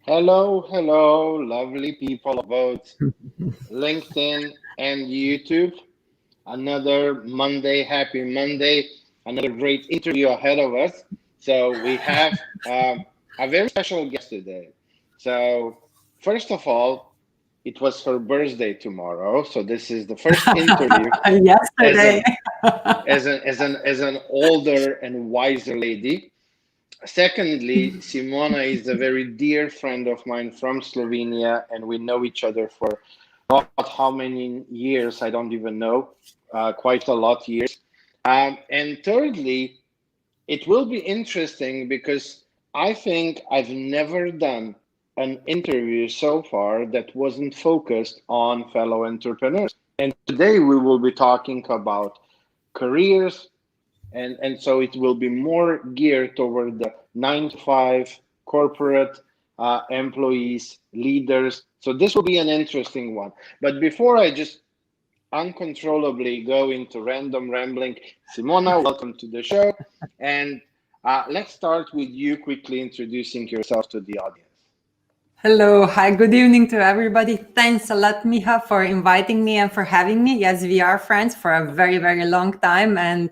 Hello, hello, lovely people of both LinkedIn and YouTube. Another Monday, happy Monday, another great interview ahead of us. So, we have a very special guest today. So, first of all, it was her birthday tomorrow. So, this is the first interview as Yesterday. an as an older and wiser lady. Secondly, Simona is a very dear friend of mine from Slovenia, and we know each other for not how many years, I don't even know, quite a lot years. And thirdly, it will be interesting because I think I've never done an interview so far that wasn't focused on fellow entrepreneurs. And today we will be talking about careers, and so it will be more geared toward the 9 to 5 corporate employees, leaders. So this will be an interesting one. But before I just uncontrollably go into random rambling, Simona, welcome to the show. And let's start with you quickly introducing yourself to the audience. Hello, hi, good evening to everybody. Thanks a lot, Miha, for inviting me and for having me. Yes, we are friends for a very, very long time, and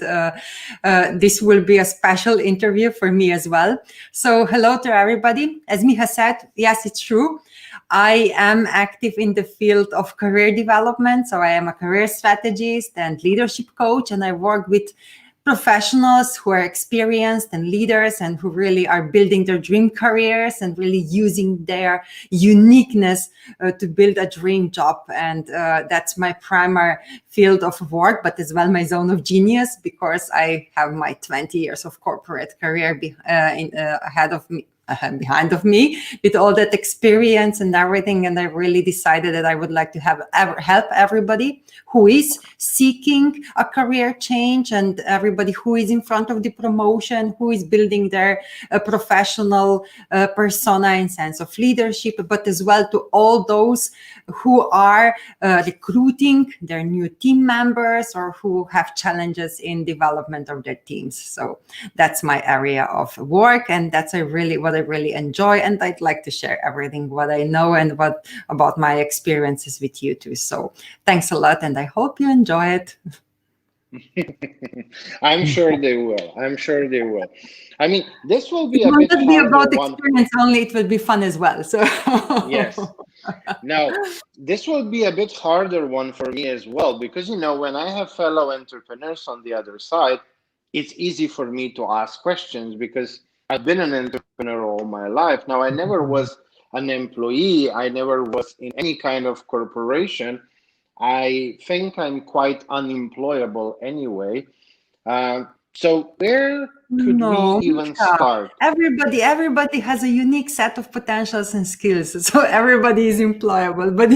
this will be a special interview for me as well. So, hello to everybody. As Miha said, yes, it's true. I am active in the field of career development. So, I am a career strategist and leadership coach, and I work with professionals who are experienced and leaders and who really are building their dream careers and really using their uniqueness to build a dream job. And that's my primary field of work, but as well my zone of genius, because I have my 20 years of corporate career ahead of me. Behind of me with all that experience and everything, and I really decided that I would like to help everybody who is seeking a career change and everybody who is in front of the promotion, who is building their professional persona and sense of leadership, but as well to all those who are recruiting their new team members or who have challenges in development of their teams. So that's my area of work, and that's what I really enjoy, and I'd like to share everything what I know and what about my experiences with you too. So thanks a lot, and I hope you enjoy it. I'm sure they will. I'm sure they will. I mean, this will It be a will bit not be harder about one. experience only, it will be fun as well. So Yes. Now, this will be a bit harder one for me as well because, when I have fellow entrepreneurs on the other side, it's easy for me to ask questions because I've been an entrepreneur all my life. Now, I never was an employee, I never was in any kind of corporation. I think I'm quite unemployable anyway. So, where could we no, even Mika. start? Everybody has a unique set of potentials and skills. So everybody is employable. But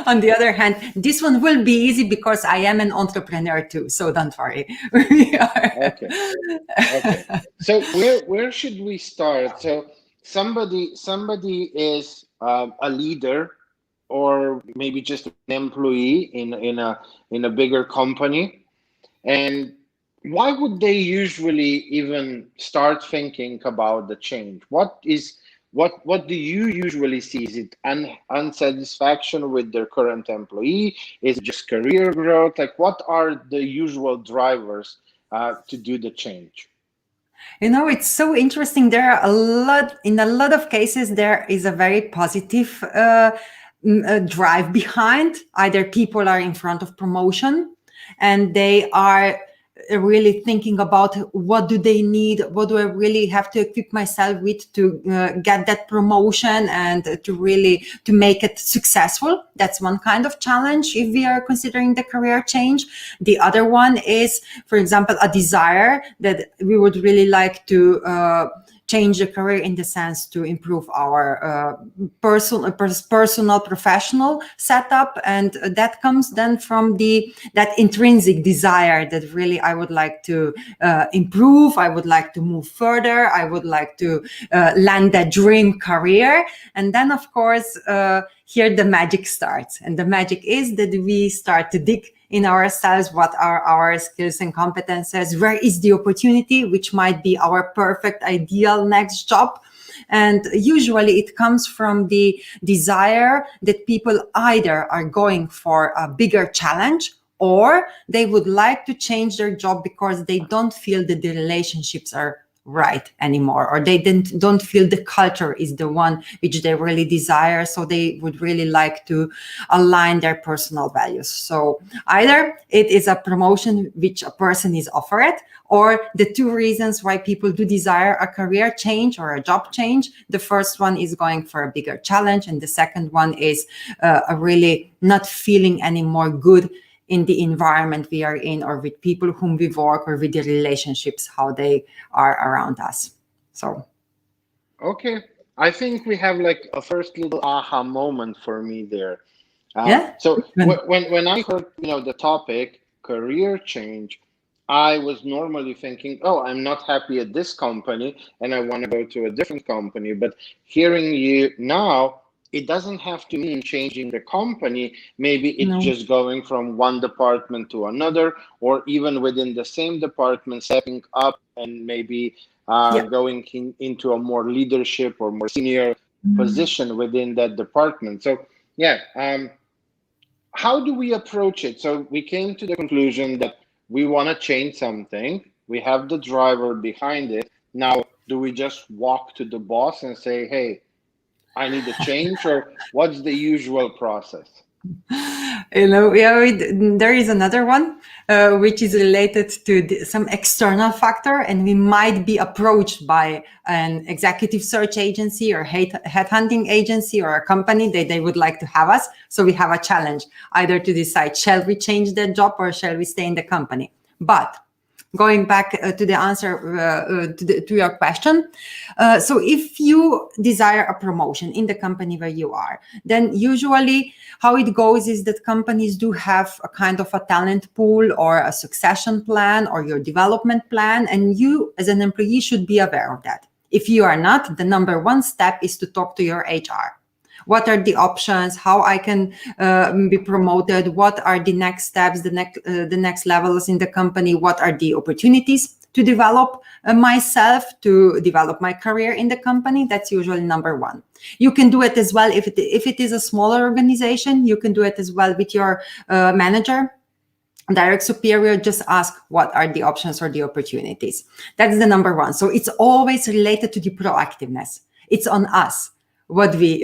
on the other hand, this one will be easy because I am an entrepreneur too. So don't worry. We are. Okay. Okay. So where should we start? So somebody is a leader or maybe just an employee in a bigger company, and why would they usually even start thinking about the change? What do you usually see? Is it unsatisfaction with their current employee? Is it just career growth? Like, what are the usual drivers to do the change? It's so interesting. In a lot of cases, there is a very positive drive behind. Either people are in front of promotion and they are really thinking about what do they need, what do I really have to equip myself with to get that promotion and to make it successful. That's one kind of challenge if we are considering the career change. The other one is, for example, a desire that we would really like to change the career in the sense to improve our personal professional setup, and that comes then from that intrinsic desire that really I would like to improve, I would like to move further, I would like to land that dream career. And then of course here the magic starts, and the magic is that we start to dig in ourselves, what are our skills and competences, where is the opportunity, which might be our perfect ideal next job. And usually it comes from the desire that people either are going for a bigger challenge, or they would like to change their job because they don't feel that the relationships are right anymore, or they don't feel the culture is the one which they really desire, so they would really like to align their personal values. So either it is a promotion which a person is offered, or the two reasons why people do desire a career change or a job change. The first one is going for a bigger challenge, and the second one is a really not feeling anymore good in the environment we are in, or with people whom we work, or with the relationships, how they are around us. So Okay. I think we have like a first little aha moment for me there. yeah. So when I heard, the topic career change, I was normally thinking, oh, I'm not happy at this company and I want to go to a different company. But hearing you now, it doesn't have to mean changing the company. Maybe it's No. just going from one department to another, or even within the same department, stepping up and maybe Yeah. going into a more leadership or more senior position within that department. So, yeah. How do we approach it? So we came to the conclusion that we want to change something. We have the driver behind it. Now, do we just walk to the boss and say, hey, I need a change? Or what's the usual process? Yeah, there is another one which is related to some external factor, and we might be approached by an executive search agency or headhunting agency or a company that they would like to have us. So we have a challenge either to decide, shall we change the job or shall we stay in the company? But going back to the answer to your question. So if you desire a promotion in the company where you are, then usually how it goes is that companies do have a kind of a talent pool or a succession plan or your development plan, and you as an employee should be aware of that. If you are not, the number one step is to talk to your HR. What are the options, how I can be promoted, what are the next steps, the next levels in the company, what are the opportunities to develop myself, to develop my career in the company. That's usually number one. You can do it as well if it is a smaller organization. You can do it as well with your manager, direct superior. Just ask what are the options or the opportunities. That's the number one. So it's always related to the proactiveness. It's on us. What we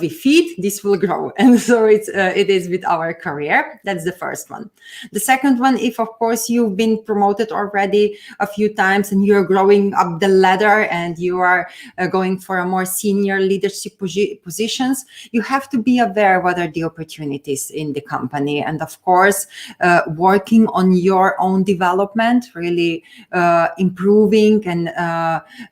feed, this will grow. And so it is with our career. That's the first one. The second one, if of course you've been promoted already a few times and you're growing up the ladder and you are going for a more senior leadership positions, you have to be aware what are the opportunities in the company. And of course, working on your own development, really improving and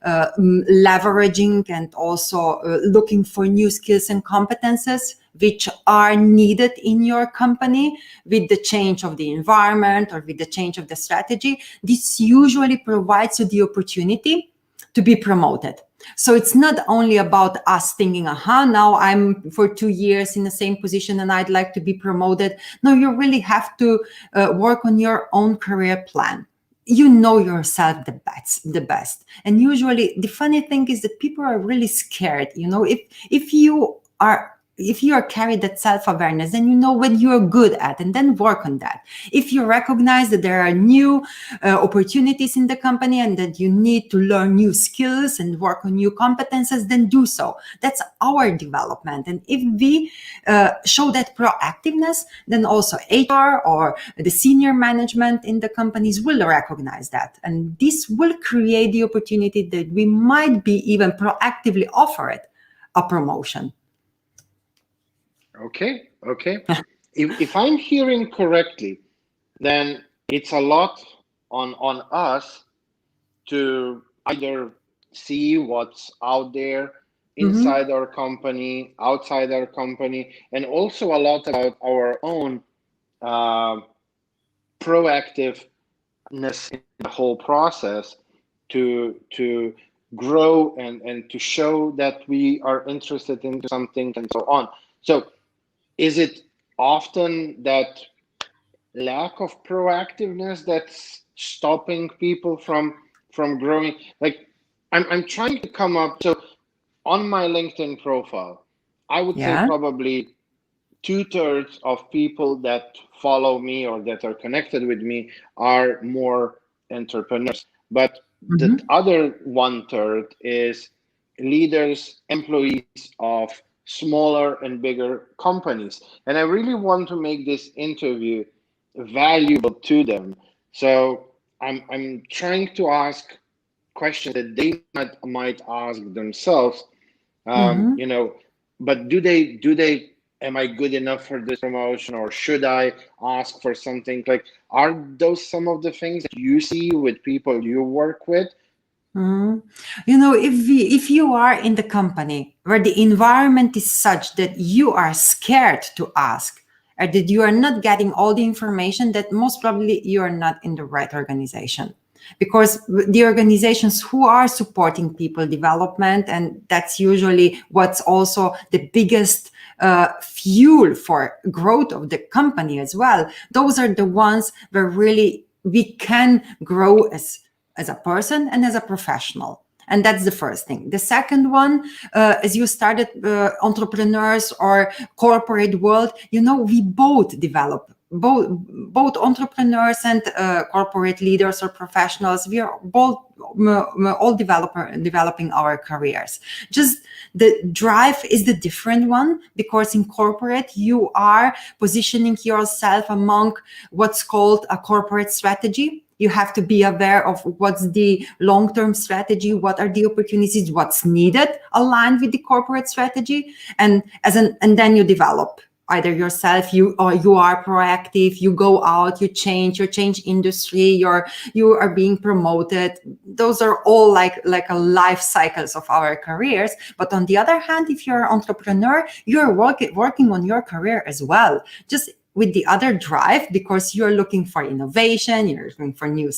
leveraging, and also looking for new skills and competences which are needed in your company with the change of the environment or with the change of the strategy. This usually provides you the opportunity to be promoted. So it's not only about us thinking, now I'm for 2 years in the same position and I'd like to be promoted. No, you really have to work on your own career plan. You know yourself the best. And usually the funny thing is that people are really scared. If you are carried that self-awareness, then you know what you're good at, and then work on that. If you recognize that there are new opportunities in the company and that you need to learn new skills and work on new competences, then do so. That's our development. And if we show that proactiveness, then also HR or the senior management in the companies will recognize that. And this will create the opportunity that we might be even proactively offered a promotion. Okay. If I'm hearing correctly, then it's a lot on us to either see what's out there inside our company, outside our company, and also a lot about our own proactiveness in the whole process to grow and to show that we are interested in something and so on. So is it often that lack of proactiveness that's stopping people from growing? Like I'm trying to come up. So on my LinkedIn profile, I would say Yeah. probably two-thirds of people that follow me or that are connected with me are more entrepreneurs. But the Mhm. other one-third is leaders, employees of smaller and bigger companies. And I really want to make this interview valuable to them. So I'm trying to ask questions that they might ask themselves. Mhm. You know, but do they am I good enough for this promotion, or should I ask for something? Like, are those some of the things that you see with people you work with? Mhm. If you are in the company where the environment is such that you are scared to ask, or that you are not getting all the information, that most probably you are not in the right organization. Because the organizations who are supporting people development, and that's usually what's also the biggest fuel for growth of the company as well. Those are the ones where really we can grow as a person and as a professional. And that's the first thing. The second one, as you started entrepreneurs or corporate world, we both develop. Both entrepreneurs and corporate leaders or professionals, we are both all developing our careers. Just the drive is the different one, because in corporate you are positioning yourself among what's called a corporate strategy. You have to be aware of what's the long-term strategy, what are the opportunities, what's needed aligned with the corporate strategy, and then you develop either yourself, you are proactive, you go out, you change industry, you are being promoted. Those are all like a life cycles of our careers. But on the other hand, if you're an entrepreneur, you're working on your career as well, just with the other drive, because you're looking for innovation, you're looking for new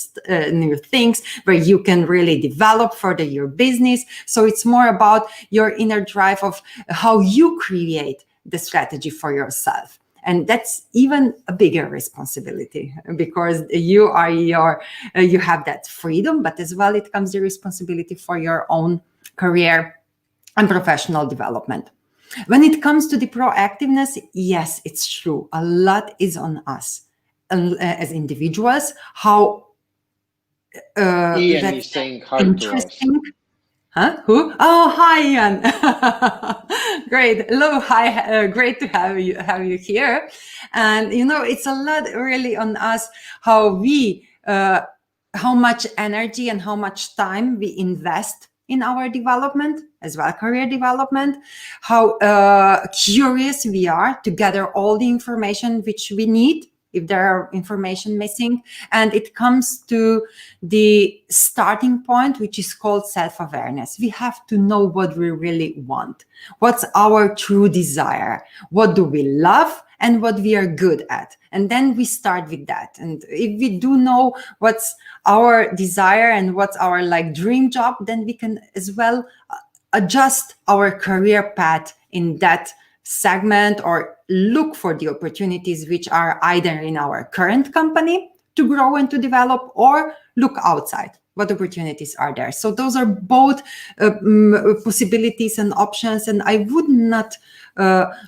things where you can really develop further your business. So it's more about your inner drive of how you create the strategy for yourself. And that's even a bigger responsibility, because you have that freedom, but as well it comes the responsibility for your own career and professional development. When it comes to the proactiveness, yes, it's true. A lot is on us as individuals. How, Ian let's is say, saying hi to us. interesting. Huh? Who? Oh, hi, Ian. Great. Hello. Hi. Great to have you here. And it's a lot really on us how how much energy and how much time we invest in our development, as well career development. How curious we are to gather all the information which we need if there are information missing. And it comes to the starting point, which is called self-awareness. We have to know what we really want. What's our true desire? What do we love? And what we are good at. And then we start with that. And if we do know what's our desire and what's our dream job, then we can as well adjust our career path in that segment, or look for the opportunities which are either in our current company to grow and to develop, or look outside what opportunities are there. So those are both possibilities and options. And I would not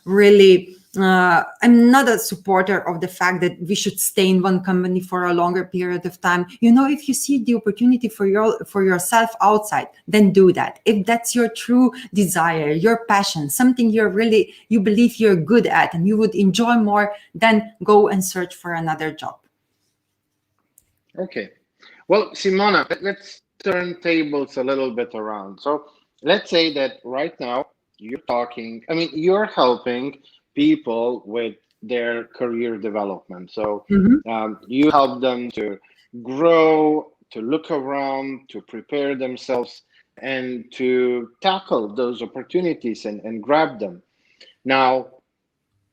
really I'm not a supporter of the fact that we should stay in one company for a longer period of time. If you see the opportunity for yourself outside, then do that. If that's your true desire, your passion, something you believe you're good at and you would enjoy more, then go and search for another job. Okay. Well, Simona, let's turn tables a little bit around. So let's say that right now you're talking, I mean, you're helping people with their career development. So Mhm. you help them to grow, to look around, to prepare themselves, and to tackle those opportunities and grab them. Now,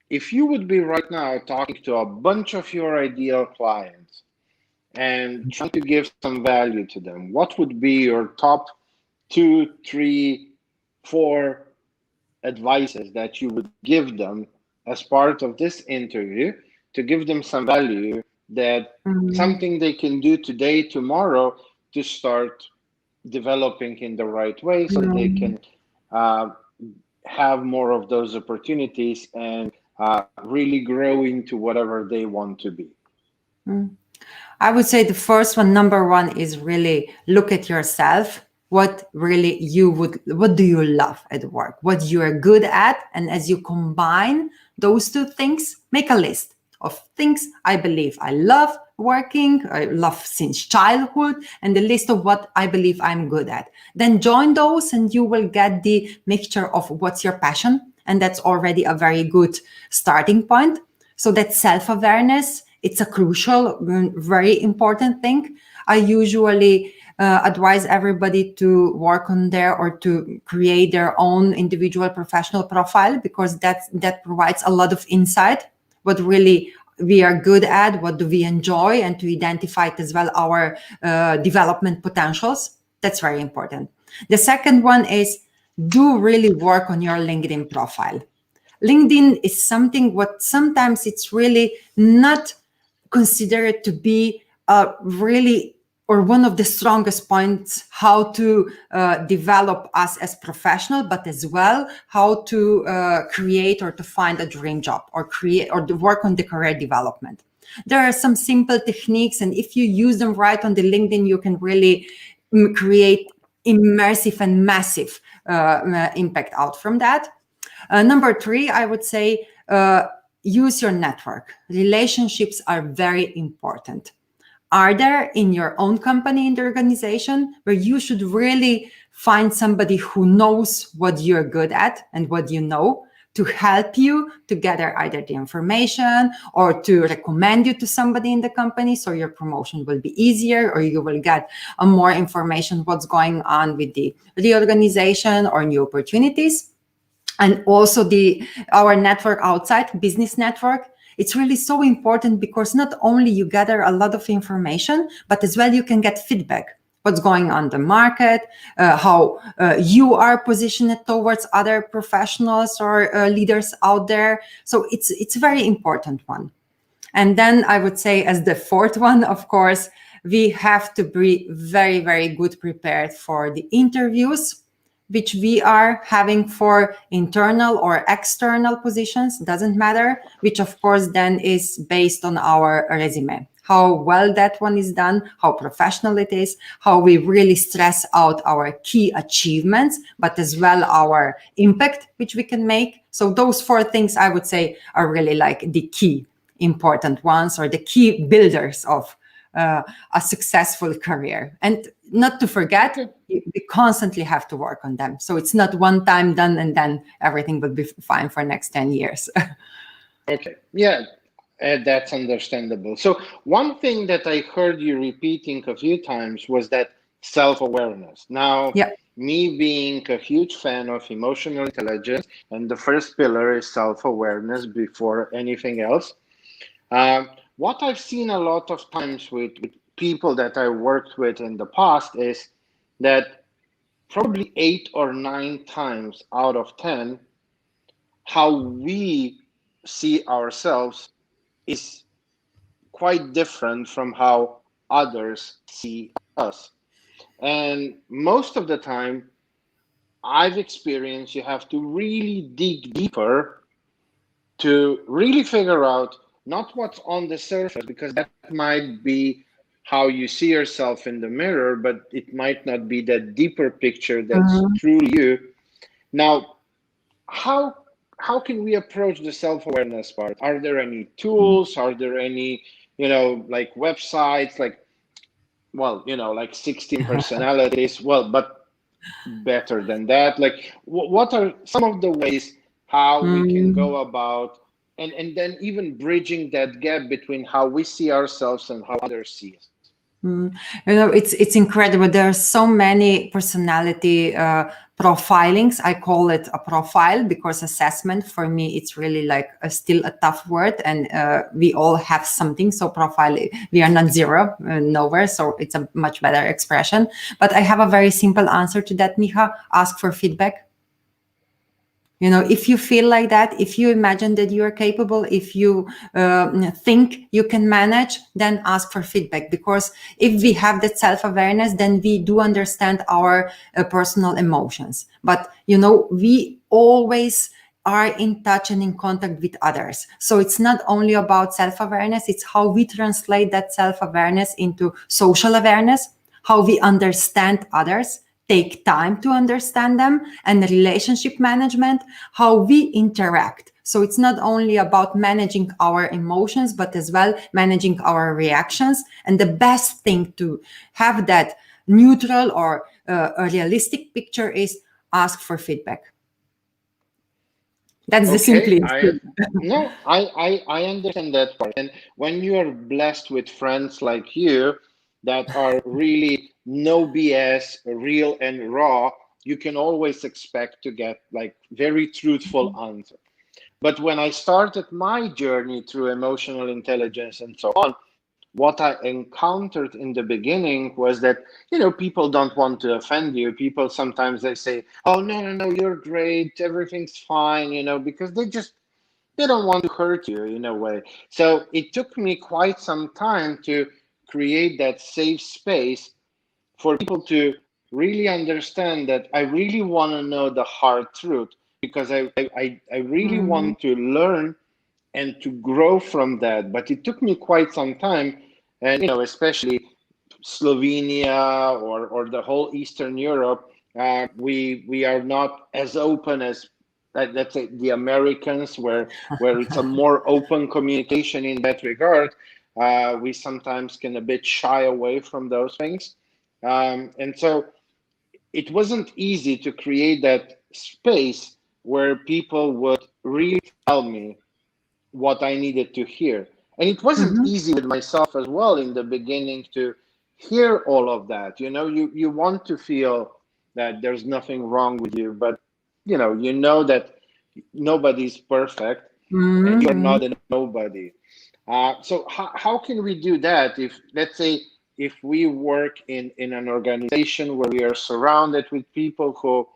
if you would be right now talking to a bunch of your ideal clients and trying to give some value to them, what would be your top two, three, four advices that you would give them as part of this interview to give them some value, that Mhm. something they can do today, tomorrow, to start developing in the right way so they can Mhm. uh, have more of those opportunities and really grow into whatever they want to be? I would say the first one, number one, is really look at yourself. What really what do you love at work? What you are good at? And as you combine those two things, make a list of things I believe I love working, I love since childhood, and the list of what I believe I'm good at. Then join those and you will get the mixture of what's your passion. And that's already a very good starting point. So that self-awareness, it's a crucial, very important thing. I usually advise everybody to work on their or to create their own individual professional profile, because that provides a lot of insight. What really we are good at, what do we enjoy, and to identify it as well our development potentials. That's very important. The second one is do really work on your LinkedIn profile. LinkedIn is something what sometimes it's really not considered to be really or one of the strongest points how to develop us as professional, but as well how to create or to find a dream job or create or to work on the career development. There are some simple techniques, and if you use them right on the LinkedIn, you can really create immersive and massive impact out from that. Number three, I would say use your network. Relationships are very important. Are there in your own company, in the organization, where you should really find somebody who knows what you're good at and what you know to help you to gather either the information or to recommend you to somebody in the company, so your promotion will be easier, or you will get more information what's going on with the reorganization or new opportunities. And also our network outside, business network, it's really so important, because not only you gather a lot of information, but as well you can get feedback. What's going on the market, how you are positioned towards other professionals or leaders out there. So it's a very important one. And then I would say, as the fourth one, of course, we have to be very, very good prepared for the interviews which we are having for internal or external positions, doesn't matter, which of course then is based on our resume. How well that one is done, how professional it is, how we really stress out our key achievements, but as well our impact which we can make. So those four things I would say are really like the key important ones, or the key builders of a successful career. And not to forget, we constantly have to work on them. So it's not one time done and then everything will be fine for next 10 years. Okay, yeah, that's understandable. So one thing that I heard you repeating a few times was that self-awareness. Now, Yeah. me being a huge fan of emotional intelligence, and the first pillar is self-awareness before anything else. What I've seen a lot of times with people that I worked with in the past is that probably 8 or 9 times out of 10, how we see ourselves is quite different from how others see us. And most of the time, I've experienced you have to really dig deeper to really figure out not what's on the surface, because that might be how you see yourself in the mirror, but it might not be that deeper picture that's Mhm. truly you. Now, how how can we approach the self-awareness part? Are there any tools? Are there any, like websites, like, well, like 16 personalities? Well, but better than that. Like, what are some of the ways how we can Mm. go about and then even bridging that gap between how we see ourselves and how others see us? Mm. It's incredible. There are so many personality profilings. I call it a profile because assessment for me it's really like still a tough word, and we all have something. So profile, we are not zero, nowhere. So it's a much better expression. But I have a very simple answer to that, Miha. Ask for feedback. If you feel like that, if you imagine that you are capable, if you think you can manage, then ask for feedback. Because if we have that self-awareness, then we do understand our personal emotions. But we always are in touch and in contact with others. So it's not only about self-awareness, it's how we translate that self-awareness into social awareness, how we understand others, take time to understand them, and relationship management, how we interact. So it's not only about managing our emotions, but as well managing our reactions. And the best thing to have that neutral or a realistic picture is ask for feedback. That's the Okay, simplest. I understand that part. And when you are blessed with friends like you that are really no BS, real and raw, you can always expect to get like very truthful answer. But when I started my journey through emotional intelligence and so on, what I encountered in the beginning was that, people don't want to offend you. People sometimes they say, "Oh, no, no, no, you're great, everything's fine," because they don't want to hurt you in a way. So it took me quite some time to create that safe space for people to really understand that I really want to know the hard truth, because I really Mhm. want to learn and to grow from that. But it took me quite some time, and especially Slovenia or the whole Eastern Europe, we are not as open as let's say the Americans, where it's a more open communication in that regard. We sometimes can a bit shy away from those things, and so it wasn't easy to create that space where people would really tell me what I needed to hear. And it wasn't Mhm. easy with myself as well in the beginning to hear all of that. You want to feel that there's nothing wrong with you, but you know that nobody's perfect and you're Mhm. not a nobody. So how can we do that if, let's say, if we work in an organization where we are surrounded with people who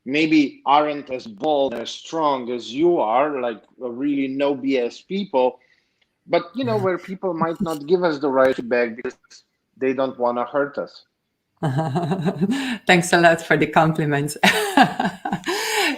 maybe aren't as bold, as strong as you are, like really no BS people, but where people might not give us the right feedback because they don't want to hurt us. Thanks a lot for the compliments.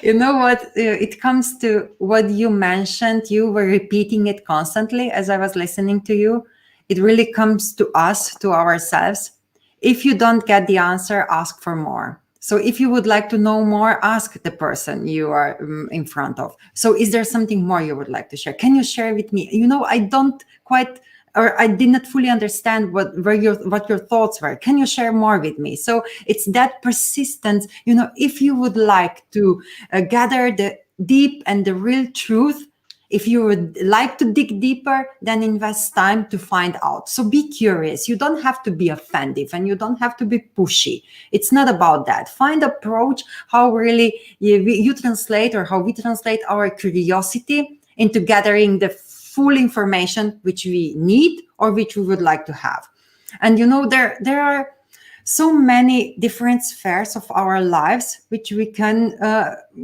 You know what? It comes to what you mentioned. You were repeating it constantly as I was listening to you. It really comes to us, to ourselves. If you don't get the answer, ask for more. So if you would like to know more, ask the person you are in front of. So is there something more you would like to share? Can you share with me? I don't quite, or I did not fully understand what your thoughts were. Can you share more with me? So it's that persistence. If you would like to gather the deep and the real truth, if you would like to dig deeper, then invest time to find out. So be curious. You don't have to be offensive and you don't have to be pushy. It's not about that. Find approach how really you translate, or how we translate our curiosity into gathering the full information which we need or which we would like to have. And there are so many different spheres of our lives which we can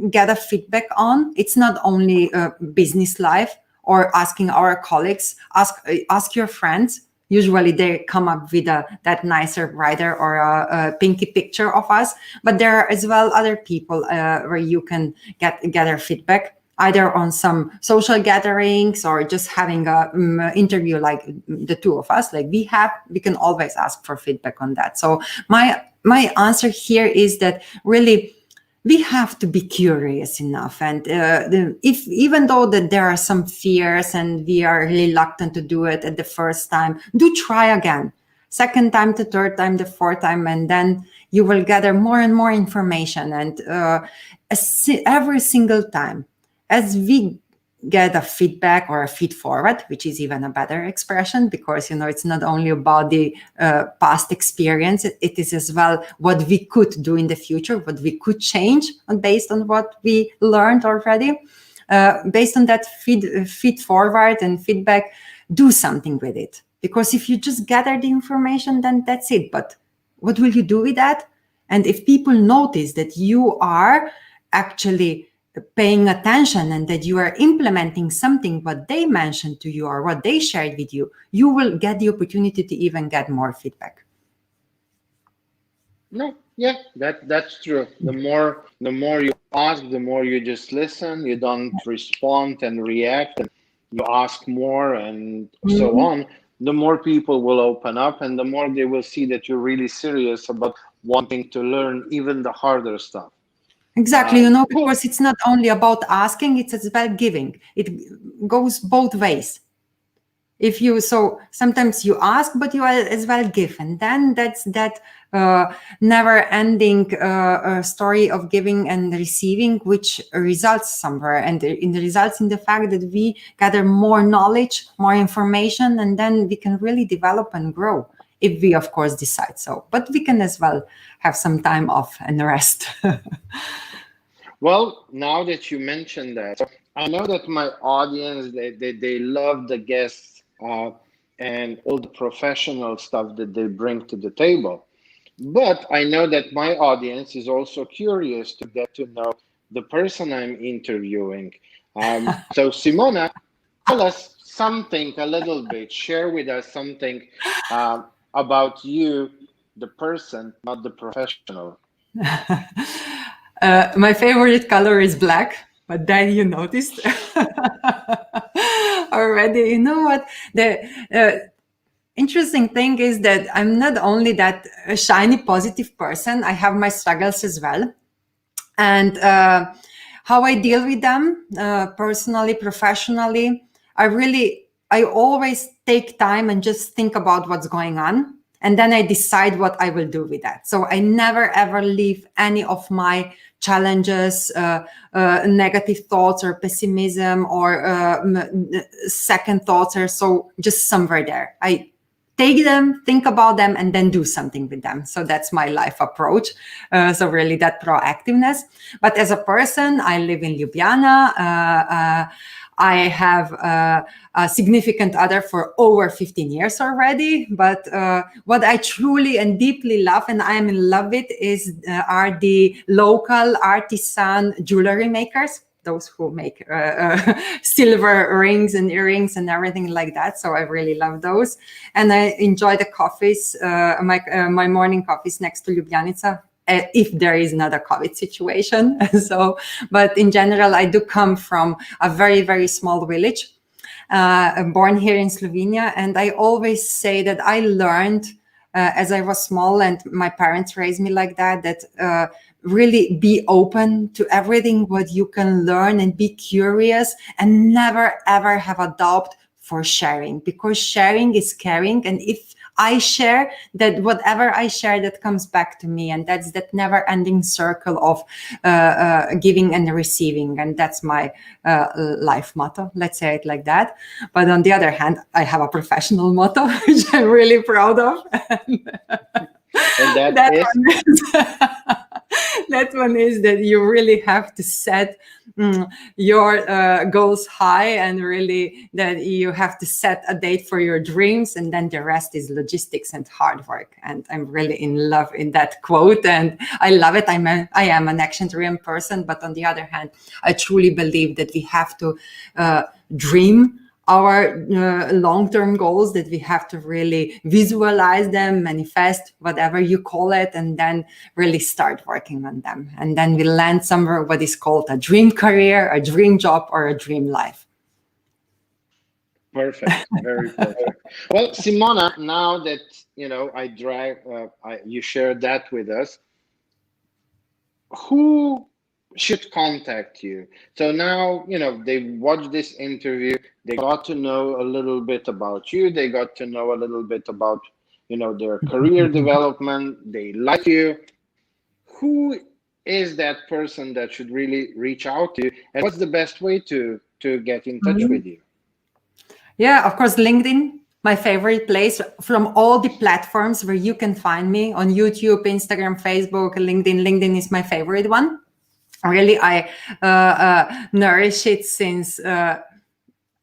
get a feedback on. It's not only business life or asking our colleagues. Ask your friends. Usually they come up with that nicer, brighter, or a pinky picture of us. But there are as well other people where you can gather feedback, either on some social gatherings or just having a interview like the two of us, like we can always ask for feedback on that. So my answer here is that really we have to be curious enough, and if even though that there are some fears and we are reluctant to do it at the first time, do try again, second time, the third time, the fourth time, and then you will gather more and more information. And every single time as we get a feedback or a feed forward, which is even a better expression, because it's not only about the past experience, it is as well what we could do in the future, what we could change based on what we learned already. Based on that feed forward and feedback, do something with it. Because if you just gather the information, then that's it. But what will you do with that? And if people notice that you are actually paying attention and that you are implementing something what they mentioned to you or what they shared with you, you will get the opportunity to even get more feedback. No, yeah, that's true. The more you ask, the more you just listen. You don't respond and react, and you ask more, and so Mhm. on. The more people will open up, and the more they will see that you're really serious about wanting to learn even the harder stuff. Exactly, Cool. because it's not only about asking, it's as well giving. It goes both ways. If you so sometimes you ask, but you as well give, and then that's that never ending story of giving and receiving, which results somewhere, and in the results in the fact that we gather more knowledge, more information, and then we can really develop and grow, if we of course decide so, but we can as well have some time off and rest. Well, now that you mentioned that, so I know that my audience they love the guests and all the professional stuff that they bring to the table. But I know that my audience is also curious to get to know the person I'm interviewing. So, Simona, tell us something a little bit. Share with us something about you, the person, not the professional. My favorite color is black, but then you noticed already. You know what? The interesting thing is that I'm not only that shiny, positive person, I have my struggles as well. And how I deal with them personally, professionally, I always take time and just think about what's going on. And then I decide what I will do with that. So I never ever leave any of my challenges, negative thoughts or pessimism or second thoughts or so just somewhere there. I take them, think about them, and then do something with them. So that's my life approach. So really that proactiveness. But as a person, I live in Ljubljana. I have a significant other for over 15 years already. But what I truly and deeply love, and I am in love with, are the local artisan jewelry makers. Those who make silver rings and earrings and everything like that. So I really love those, and I enjoy the coffees. My morning coffees next to Ljubljanica, if there is not a COVID situation. So, but in general, I do come from a very very small village, born here in Slovenia, and I always say that I learned. As I was small and my parents raised me like that, really be open to everything what you can learn and be curious and never ever have a doubt for sharing, because sharing is caring. And if I share, that whatever I share, that comes back to me, and that's that never ending circle of giving and receiving. And that's my life motto, let's say it like that. But on the other hand, I have a professional motto which I'm really proud of. And that that is one is, that one is that you really have to set your goals high, and really that you have to set a date for your dreams, and then the rest is logistics and hard work. And I'm really in love in that quote, and I love it. I am an action-driven person, but on the other hand, I truly believe that we have to dream our long-term goals, that we have to really visualize them, manifest, whatever you call it, and then really start working on them. And then we land somewhere what is called a dream career, a dream job, or a dream life. perfect, very perfect. Well, Simona, now that you shared that with us, who should contact you? So now, they watched this interview, they got to know a little bit about you, they got to know a little bit about, their career development, they like you. Who is that person that should really reach out to you? And what's the best way to get in touch with you? Yeah, of course, LinkedIn, my favorite place from all the platforms where you can find me on YouTube, Instagram, Facebook, LinkedIn. LinkedIn is my favorite one. Really, I nourish it since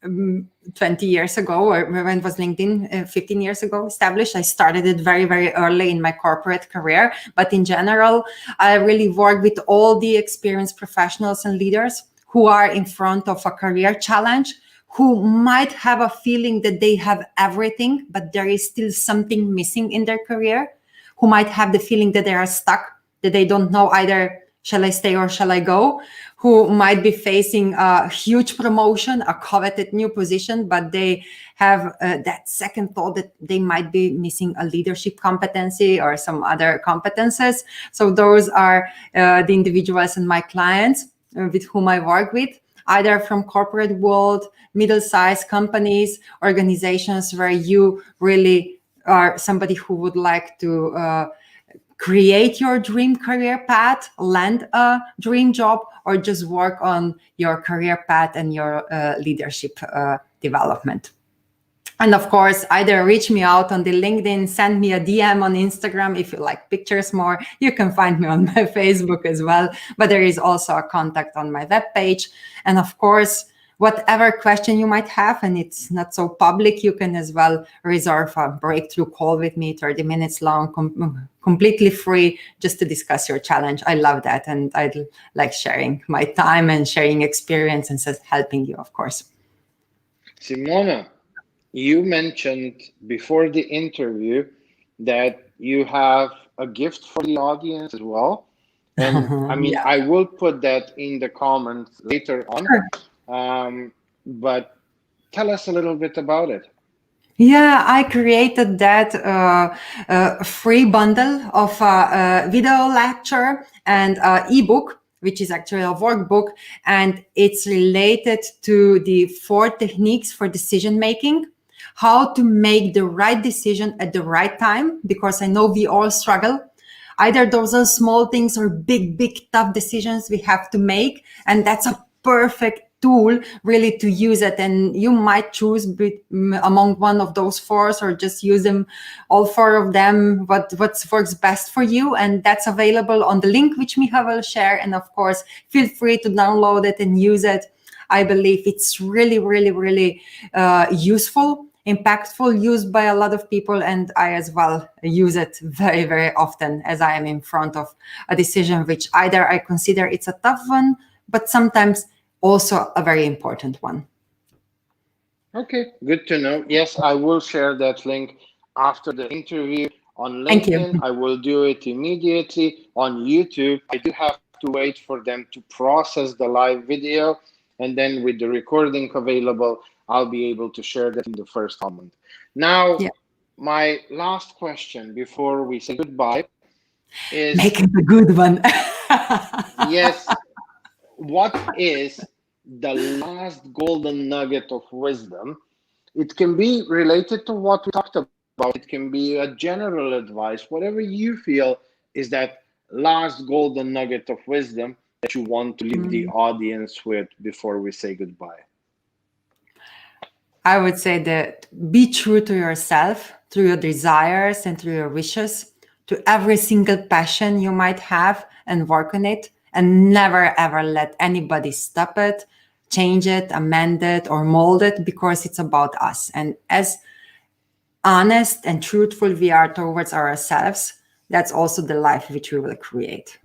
20 years ago, or when was LinkedIn 15 years ago established. I started it very, very early in my corporate career. But in general, I really work with all the experienced professionals and leaders who are in front of a career challenge, who might have a feeling that they have everything, but there is still something missing in their career, who might have the feeling that they are stuck, that they don't know either shall I stay or shall I go, who might be facing a huge promotion, a coveted new position, but they have that second thought that they might be missing a leadership competency or some other competences. So those are the individuals and my clients with whom I work with, either from corporate world, middle-sized companies, organizations where you really are somebody who would like to create your dream career path, land a dream job, or just work on your career path and your leadership development. And of course, either reach me out on the LinkedIn, send me a DM on Instagram if you like pictures more. You can find me on my Facebook as well. But there is also a contact on my webpage. And of course, whatever question you might have, and it's not so public, you can as well reserve a breakthrough call with me, 30 minutes long, completely free, just to discuss your challenge. I love that. And I like sharing my time and sharing experience and helping you, of course. Simona, you mentioned before the interview that you have a gift for the audience as well. And I mean, Yeah. I will put that in the comments later on. Sure. But tell us a little bit about it. Yeah, I created that free bundle of video lecture and ebook, which is actually a workbook, and it's related to the 4 techniques for decision making, how to make the right decision at the right time, because I know we all struggle. Either those are small things or big, tough decisions we have to make, and that's a perfect tool really to use it. And you might choose among one of those 4 or just use them, all 4 of them, what works best for you. And that's available on the link which Miha will share. And of course, feel free to download it and use it. I believe it's really, really, really useful, impactful, used by a lot of people. And I as well use it very, very often as I am in front of a decision which either I consider it's a tough one, but sometimes also a very important one. Okay, good to know. Yes, I will share that link after the interview on Thank you. LinkedIn. I will do it immediately on YouTube. I do have to wait for them to process the live video, and then with the recording available, I'll be able to share that in the first comment. Now, Yeah. my last question before we say goodbye is, Make it a good one. yes, what is the last golden nugget of wisdom? It can be related to what we talked about. It can be a general advice, whatever you feel is that last golden nugget of wisdom that you want to leave the audience with before we say goodbye. I would say that be true to yourself, through your desires and through your wishes, to every single passion you might have, and work on it, and never ever let anybody stop it, change it, amend it, or mold it, because it's about us. And as honest and truthful we are towards ourselves, that's also the life which we will create.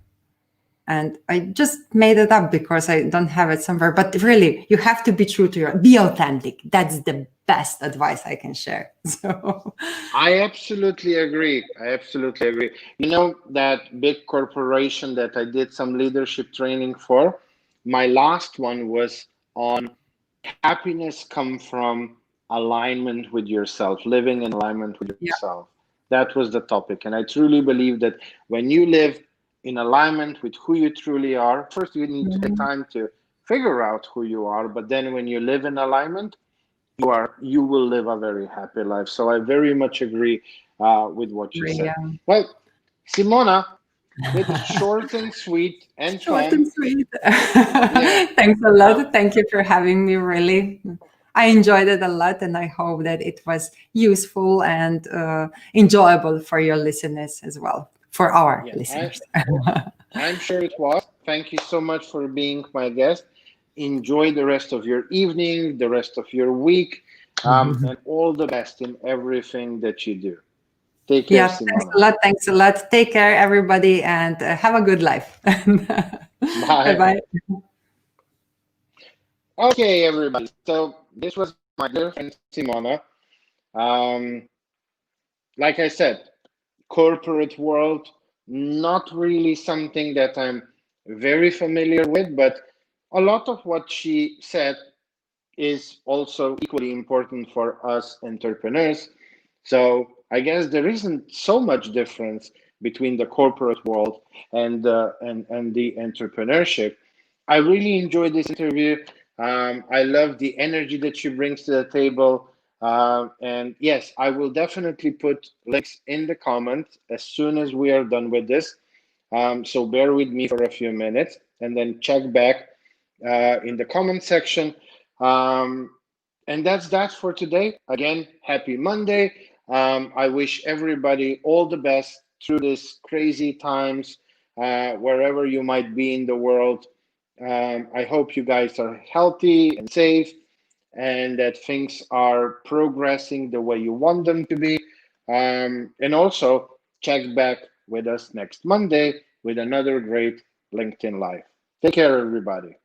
And I just made it up because I don't have it somewhere. But really, you have to be true to be authentic. That's the best advice I can share. So I absolutely agree. I absolutely agree. You know, that big corporation that I did some leadership training for, my last one was on happiness come from alignment with yourself, living in alignment with yeah. yourself. That was the topic. And I truly believe that when you live in alignment with who you truly are, first you need to take time to figure out who you are, but then when you live in alignment, you will live a very happy life. So I very much agree with what you said. Yeah. Well, Simona, it was short and sweet and Short fun. and sweet. Yeah. Thanks a lot. Thank you for having me, really. I enjoyed it a lot, and I hope that it was useful and enjoyable for your listeners as well, for our Yeah, listeners. I'm sure it was. Thank you so much for being my guest. Enjoy the rest of your evening, the rest of your week, and all the best in everything that you do. Take care, Yeah, thanks a Simona. lot. Thanks a lot. Take care, everybody, and have a good life. Bye Bye. bye. Okay, everybody. So this was my dear friend Simona. Um, like I said, corporate world, not really something that I'm very familiar with, but a lot of what she said is also equally important for us entrepreneurs. So I guess there isn't so much difference between the corporate world and the entrepreneurship. I really enjoyed this interview. I love the energy that she brings to the table. And yes, I will definitely put links in the comments as soon as we are done with this. So bear with me for a few minutes and then check back in the comment section. Um, and that's that for today. Again, happy Monday. I wish everybody all the best through this crazy times, wherever you might be in the world. I hope you guys are healthy and safe and that things are progressing the way you want them to be. And also, check back with us next Monday with another great LinkedIn Live. Take care, everybody.